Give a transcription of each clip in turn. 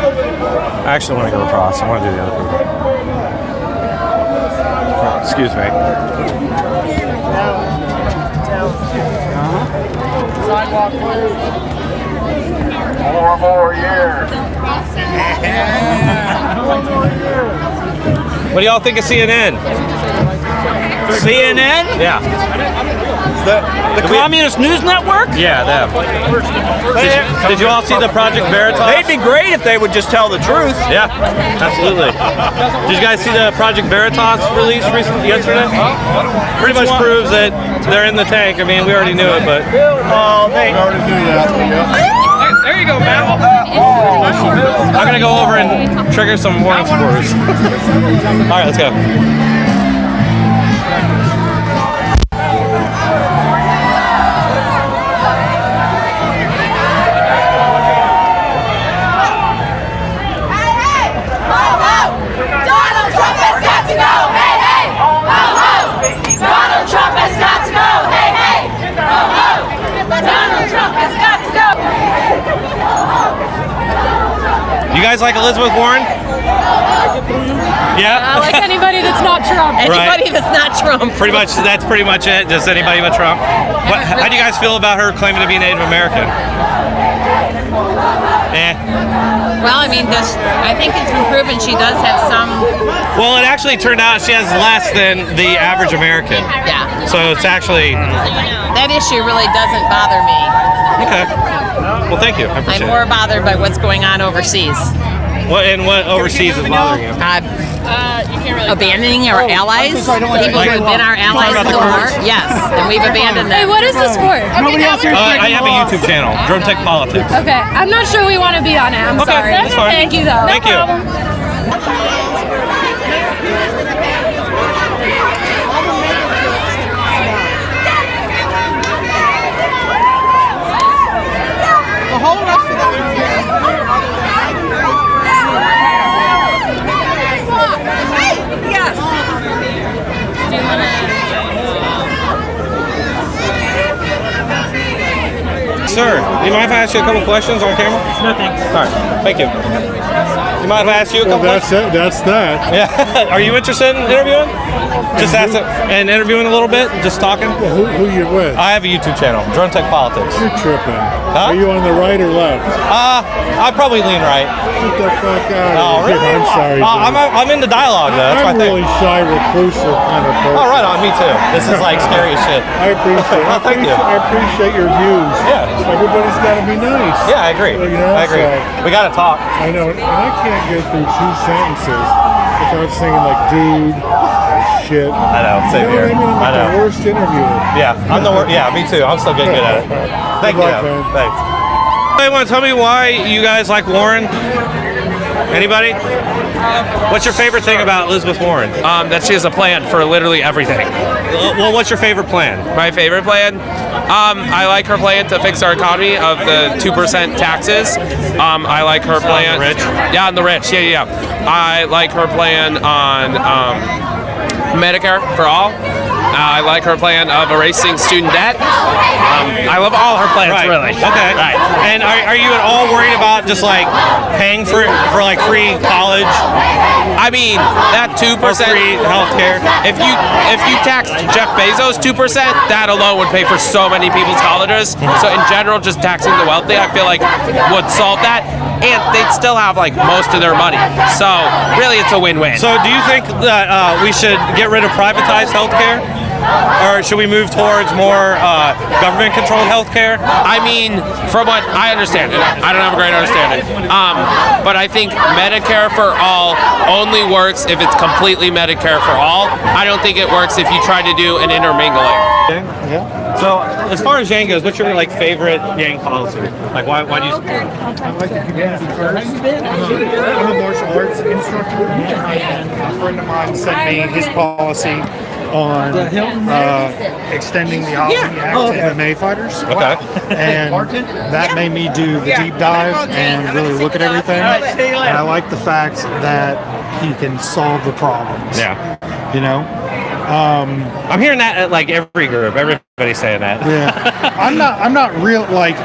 I actually want to go across. I want to do the other one. Oh, excuse me. Sidewalk, please. 4 more years. What do y'all think of CNN? CNN? Yeah. The Communist News Network? Yeah, them. Did you all see the Project Veritas? They'd be great if they would just tell the truth. Yeah, absolutely. Did you guys see the Project Veritas release yesterday? Pretty much proves that they're in the tank. I mean, we already knew it, but... Oh, they already knew that. There you go, man. I'm going to go over and trigger some Warren supporters. All right, let's go. You guys like Elizabeth Warren? Yeah. I like anybody that's not Trump. Anybody that's not Trump. Pretty much, that's pretty much it. Just anybody but Trump. How do you guys feel about her claiming to be Native American? Well, I mean, I think it's been proven she does have some. Well, it actually turned out she has less than the average American. Yeah. So it's actually. That issue really doesn't bother me. Okay. Well, thank you. I appreciate I'm more bothered by what's going on overseas. What overseas is bothering you? Abandoning our allies, people who have been our allies in the war. Yes, and we've abandoned them. Hey, what is this for? I have a YouTube channel, DronetekPolitics. Okay, I'm not sure we want to be on it. I'm sorry. That's fine. Thank you, though. Thank you. The whole rest of them. Yes. Do you want to? Sir, do you mind if I ask you a couple questions on camera? No thanks. All right, thank you. You mind if I ask you a couple questions? That's that. Yeah. Are you interested in interviewing? Just and interviewing a little bit, just talking. Well, who you with? I have a YouTube channel, DronetekPolitics. You're tripping. Huh? Are you on the right or left? I probably lean right. Get the fuck out Oh, of here. really? I'm sorry. I'm into dialogue though. That's I'm my really thing. shy, reclusive kind of person. Oh, right on. Me too. This is like scary as shit. I appreciate it. Thank you. I appreciate your views. Yeah. Everybody's got to be nice. Yeah, I agree. You know, I agree. so- We gotta talk. I know, and I can't get through 2 sentences without saying like, dude, shit. I know. Same You know here. what I mean? I'm I like know. the worst interviewer. Yeah, I'm the worst. Yeah, me too. I'm still getting good at it. Thank you. luck, man. Thanks. Anybody want to tell me why you guys like Warren? Anybody? What's your favorite thing about Elizabeth Warren? That she has a plan for literally everything. Well, what's your favorite plan? My favorite plan? I like her plan to fix our economy of the 2% taxes. I like her plan. On the rich? Yeah, on the rich. Yeah. I like her plan on Medicare for all. I like her plan of erasing student debt. I love all her plans, Right. really. Okay. Right. And are you at all worried about just like paying for like free college I mean, that 2%. or free healthcare? If you tax Jeff Bezos 2%, that alone would pay for so many people's colleges. So in general, just taxing the wealthy, I feel like would solve that, and they'd still have like most of their money. So really, it's a win-win. So do you think that we should get rid of privatized healthcare? Or should we move towards more government-controlled healthcare? I mean, from what I understand, and I don't have a great understanding, but I think Medicare for all only works if it's completely Medicare for all. I don't think it works if you try to do an intermingling. Yeah. So as far as Yang goes, what's your like favorite Yang policy? Like why do you support it? I like the community first. I'm a martial arts instructor, and a friend of mine sent me his policy on extending the Housing Act to MMA fighters. Okay. And that made me do the deep dive and really look at everything. And I like the fact that he can solve the problems. Yeah. You know? I'm hearing that at like every group. Everybody's saying that. Yeah. I'm not real like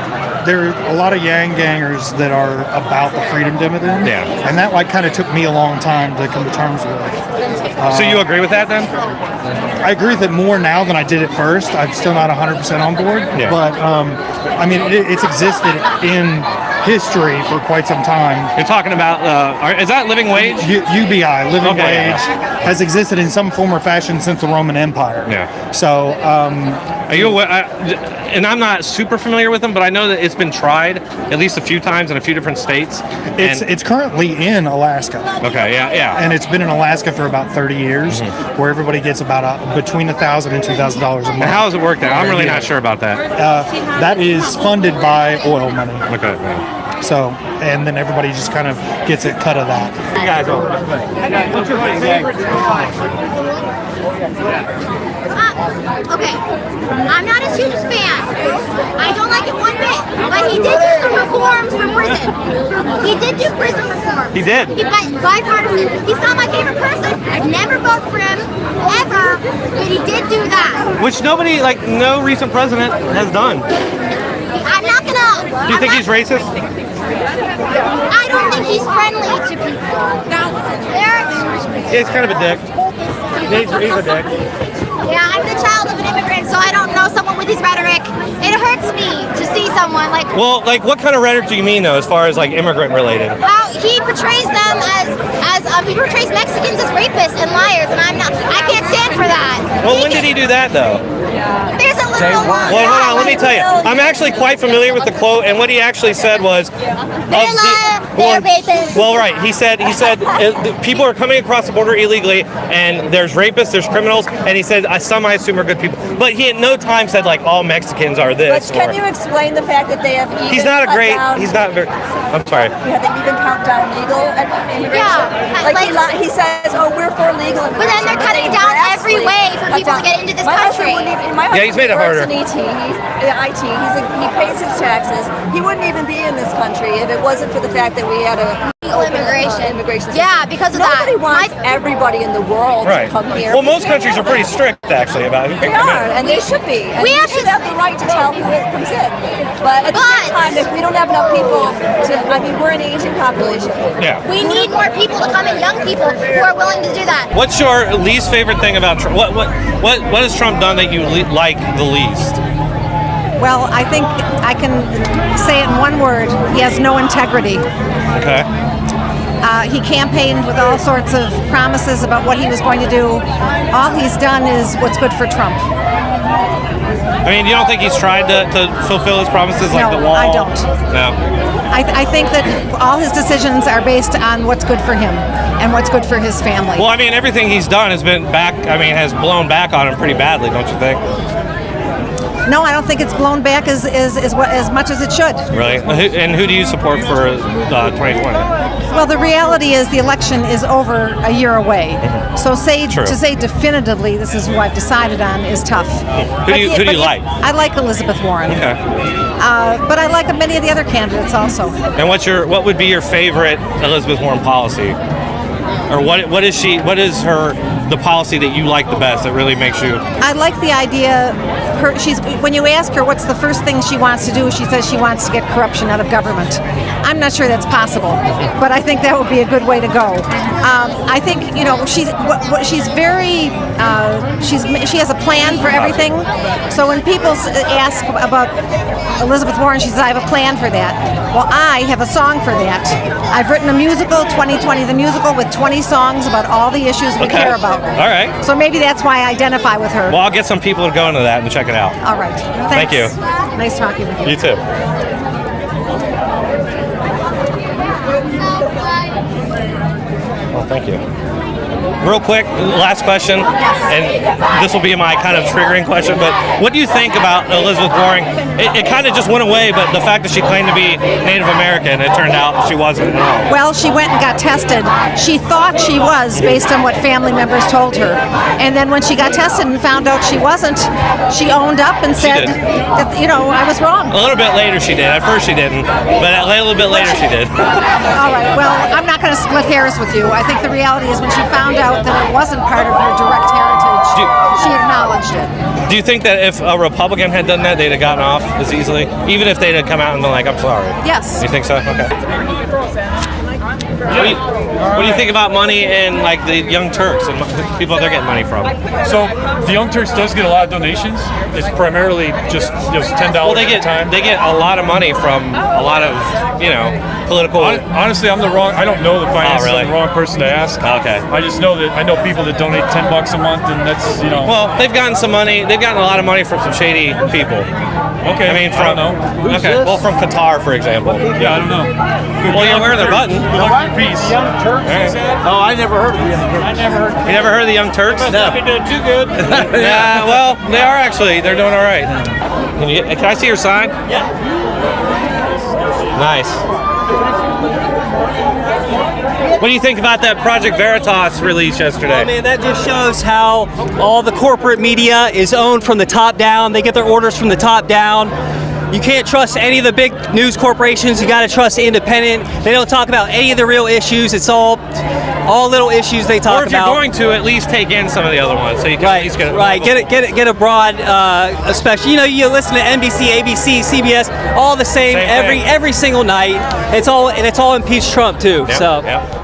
there are a lot of Yang gangers that are about the freedom dividend. Yeah. And that like kind of took me a long time to come to terms with. So you agree with that then? I agree with it more now than I did at first. I'm still not 100% on board, Yeah. but I mean, it's existed in history for quite some time. You're talking about, is that living wage? UBI, living Okay, wage, has existed in some form or fashion since the Roman Empire. Yeah. So, Are you aware, and I'm not super familiar with them, but I know that it's been tried at least a few times in a few different states. it's currently in Alaska. Okay, yeah. And it's been in Alaska for about 30 years, where everybody gets about between $1,000 and $2,000 a month. And how does it work there? I'm really not sure about that. That is funded by oil money. Okay. Yeah. So, and then everybody just kind of gets a cut of that. You guys all. Okay, I'm not his hugest fan. I don't like it one bit, but he did do some reforms for prison. He did do prison reform. He did. He bipartisan. He's not my favorite person. I'd never vote for him, ever, but he did do that. Which nobody, like, no recent president has done. I'm not gonna... Do you think he's racist? I don't think he's friendly to people. Yeah, he's kind of a dick. He's a dick. Yeah, I'm the child of an immigrant, so I don't know someone with his rhetoric. It hurts me to see someone like... Well, like, what kind of rhetoric do you mean, though, as far as, like, immigrant related? How he portrays them he portrays Mexicans as rapists and liars, and I can't stand for that. Well, when did he do that, though? There's a little... Well, hold on, let me tell you. I'm actually quite familiar with the quote, and what he actually said was... They're rapists. Well, right. He said people are coming across the border illegally, and there's rapists, there's criminals, and he said some I assume are good people. But he at no time said like all Mexicans are this. But can you explain the fact that they have even He's not a cut great. down, He's not very. I'm sorry. Have they even cut down legal immigration? Yeah, he says, oh, we're for legal immigration. But then they're cutting down every way for people to get into this country. Yeah, he's made it harder. He pays his taxes. He wouldn't even be in this country if it wasn't for the fact that we had a Legal immigration. system. Yeah, because of Nobody that. wants everybody in the world Right. to come here. Well, most countries are pretty strict actually about who They can come are, in. and they should be. And We we have should to- have the right to tell who comes in. But at the same time, if we don't have enough people we're an aging population. Yeah. We need more people to come in, young people who are willing to do that. What's your least favorite thing about Trump? What has Trump done that you like the least? Well, I think I can say it in one word. He has no integrity. Okay. He campaigned with all sorts of promises about what he was going to do. All he's done is what's good for Trump. I mean, you don't think he's tried to fulfill his promises like No, the wall? I don't. No. I think that all his decisions are based on what's good for him and what's good for his family. Well, I mean, everything he's done has been has blown back on him pretty badly, don't you think? No, I don't think it's blown back as much as it should. Really? And who do you support for 2020? Well, the reality is the election is over a year away. So True. to say definitively this is who I've decided on is tough. Who do you like? I like Elizabeth Warren. Okay. But I like many of the other candidates also. And what would be your favorite Elizabeth Warren policy? Or what is the policy that you like the best that really makes you... I like the idea, when you ask her what's the first thing she wants to do, she says she wants to get corruption out of government. I'm not sure that's possible, but I think that would be a good way to go. I think, she has a plan for everything. So when people ask about Elizabeth Warren, she says, I have a plan for that. Well, I have a song for that. I've written a musical, 2020 the musical, with 20 songs about all the issues we care about. All right. So maybe that's why I identify with her. Well, I'll get some people to go into that and check it out. All right. Thank Thanks. you. Nice talking with you. You too. Well, thank you. Real quick, last question, and this will be my kind of triggering question, but what do you think about Elizabeth Warren? It kind of just went away, but the fact that she claimed to be Native American, it turned out she wasn't at all. Well, she went and got tested. She thought she was, based on what family members told her. And then when she got tested and found out she wasn't, she owned up and said, that, I was wrong. A little bit later she did. At first she didn't, but a little bit later she did. All right. Well, I'm not going to split hairs with you. I think the reality is when she found out that it wasn't part of her direct heritage, she acknowledged it. Do you think that if a Republican had done that, they'd have gotten off as easily? Even if they'd have come out and been like, I'm sorry? Yes. You think so? Okay. What do you think about money and like the Young Turks and people they're getting money from? So the Young Turks does get a lot of donations. It's primarily just $10 Well, they at get a time. they get a lot of money from a lot of political. Honestly, I don't know the finances. really? I'm the wrong person to ask. Okay. I just know that I know people that donate $10 a month, and that's Well, they've gotten some money. They've gotten a lot of money from some shady people. Okay. I mean, I don't know. Okay. Well, from Qatar, for example. Yeah, I don't know. Well, you're wearing their button. Good luck with peace. Oh, I never heard of it. I never heard. You never heard of the Young Turks? Must not be doing too good. Yeah. Well, they are actually. They're doing all right. Can I see your sign? Yeah. Nice. What do you think about that Project Veritas release yesterday? Oh, man, that just shows how all the corporate media is owned from the top down. They get their orders from the top down. You can't trust any of the big news corporations. You got to trust independent. They don't talk about any of the real issues. It's all little issues they talk about. Or if you're going to, at least take in some of the other ones, so you can at least get get a broad, especially you listen to NBC, ABC, CBS, all the same thing. every single night. It's all impeach Trump too. Yep, So. yep.